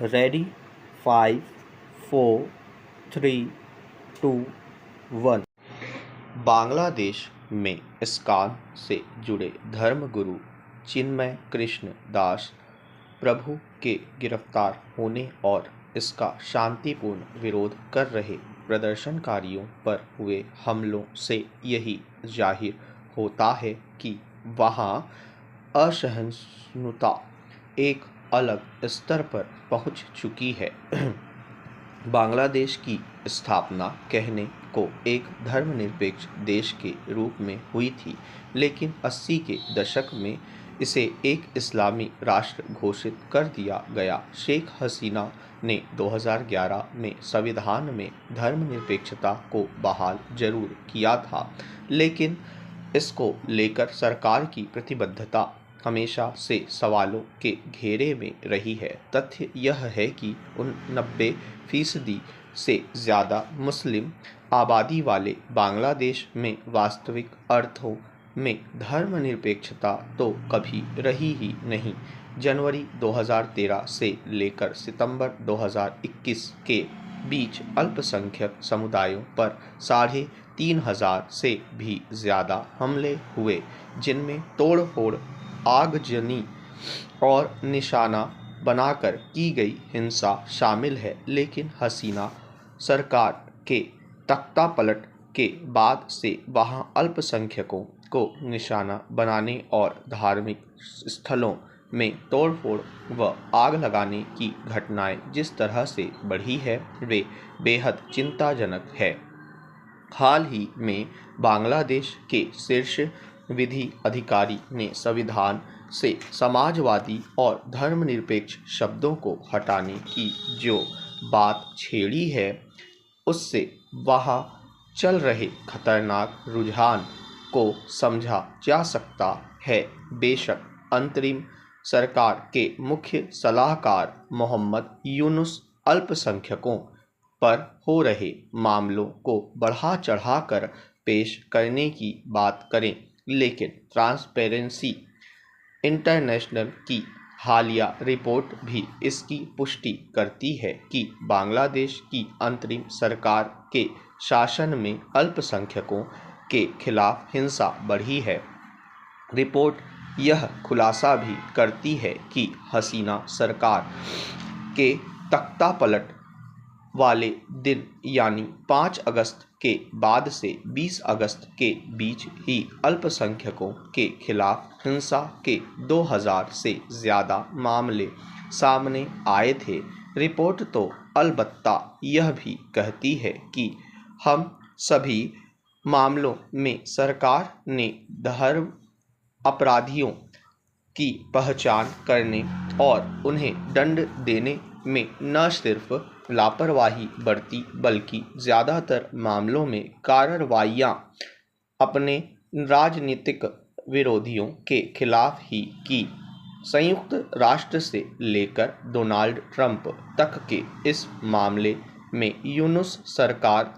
Ready 5 4 3 2 1। Bangladesh में ISKCON से जुड़े धर्मगुरु चिन्मय कृष्ण दास प्रभु के गिरफ्तार होने और इसका शांतिपूर्ण विरोध कर रहे प्रदर्शनकारियों पर हुए हमलों से यही जाहिर होता है कि वहाँ असहिष्णुता एक अलग स्तर पर पहुँच चुकी है। बांग्लादेश की स्थापना कहने को एक धर्मनिरपेक्ष देश के रूप में हुई थी, लेकिन 80 के दशक में इसे एक इस्लामी राष्ट्र घोषित कर दिया गया। शेख हसीना ने 2011 में संविधान में धर्मनिरपेक्षता को बहाल जरूर किया था, लेकिन इसको लेकर सरकार की प्रतिबद्धता हमेशा से सवालों के घेरे में रही है। तथ्य यह है कि 90% से ज़्यादा मुस्लिम आबादी वाले बांग्लादेश में वास्तविक अर्थों में धर्मनिरपेक्षता तो कभी रही ही नहीं। जनवरी 2013 से लेकर सितंबर 2021 के बीच अल्पसंख्यक समुदायों पर 3,500 से भी ज़्यादा हमले हुए, जिनमें तोड़-फोड़, आगजनी और निशाना बनाकर की गई हिंसा शामिल है। लेकिन हसीना सरकार के तख्तापलट के बाद से वहां अल्पसंख्यकों को निशाना बनाने और धार्मिक स्थलों में तोड़फोड़ व आग लगाने की घटनाएं जिस तरह से बढ़ी है, वे बेहद चिंताजनक है। हाल ही में बांग्लादेश के शीर्ष विधि अधिकारी ने संविधान से समाजवादी और धर्मनिरपेक्ष शब्दों को हटाने की जो बात छेड़ी है, उससे वहाँ चल रहे खतरनाक रुझान को समझा जा सकता है। बेशक अंतरिम सरकार के मुख्य सलाहकार मोहम्मद यूनुस अल्पसंख्यकों पर हो रहे मामलों को बढ़ा चढ़ाकर पेश करने की बात करें, लेकिन ट्रांसपेरेंसी इंटरनेशनल की हालिया रिपोर्ट भी इसकी पुष्टि करती है कि बांग्लादेश की अंतरिम सरकार के शासन में अल्पसंख्यकों के खिलाफ हिंसा बढ़ी है। रिपोर्ट यह खुलासा भी करती है कि हसीना सरकार के तख्तापलट वाले दिन यानी 5 अगस्त के बाद से 20 अगस्त के बीच ही अल्पसंख्यकों के खिलाफ हिंसा के 2000 से ज़्यादा मामले सामने आए थे। रिपोर्ट तो अलबत्ता यह भी कहती है कि हम सभी मामलों में सरकार ने धर्म अपराधियों की पहचान करने और उन्हें दंड देने में न सिर्फ लापरवाही बरती, बल्कि ज़्यादातर मामलों में कार्रवाइयाँ अपने राजनीतिक विरोधियों के खिलाफ ही की। संयुक्त राष्ट्र से लेकर डोनाल्ड ट्रंप तक के इस मामले में यूनुस सरकार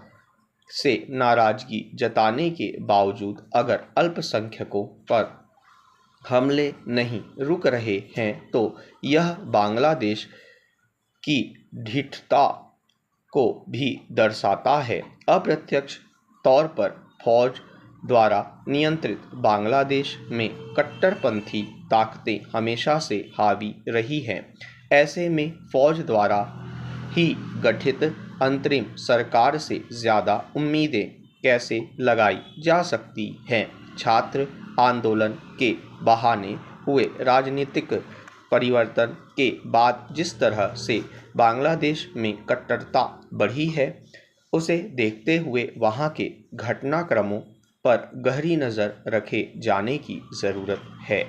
से नाराजगी जताने के बावजूद अगर अल्पसंख्यकों पर हमले नहीं रुक रहे हैं, तो यह बांग्लादेश की ढिठता को भी दर्शाता है। अप्रत्यक्ष तौर पर फौज द्वारा नियंत्रित बांग्लादेश में कट्टरपंथी ताकतें हमेशा से हावी रही हैं। ऐसे में फौज द्वारा ही गठित अंतरिम सरकार से ज़्यादा उम्मीदें कैसे लगाई जा सकती हैं। छात्र आंदोलन के बहाने हुए राजनीतिक परिवर्तन के बाद जिस तरह से बांग्लादेश में कट्टरता बढ़ी है, उसे देखते हुए वहाँ के घटनाक्रमों पर गहरी नज़र रखे जाने की ज़रूरत है।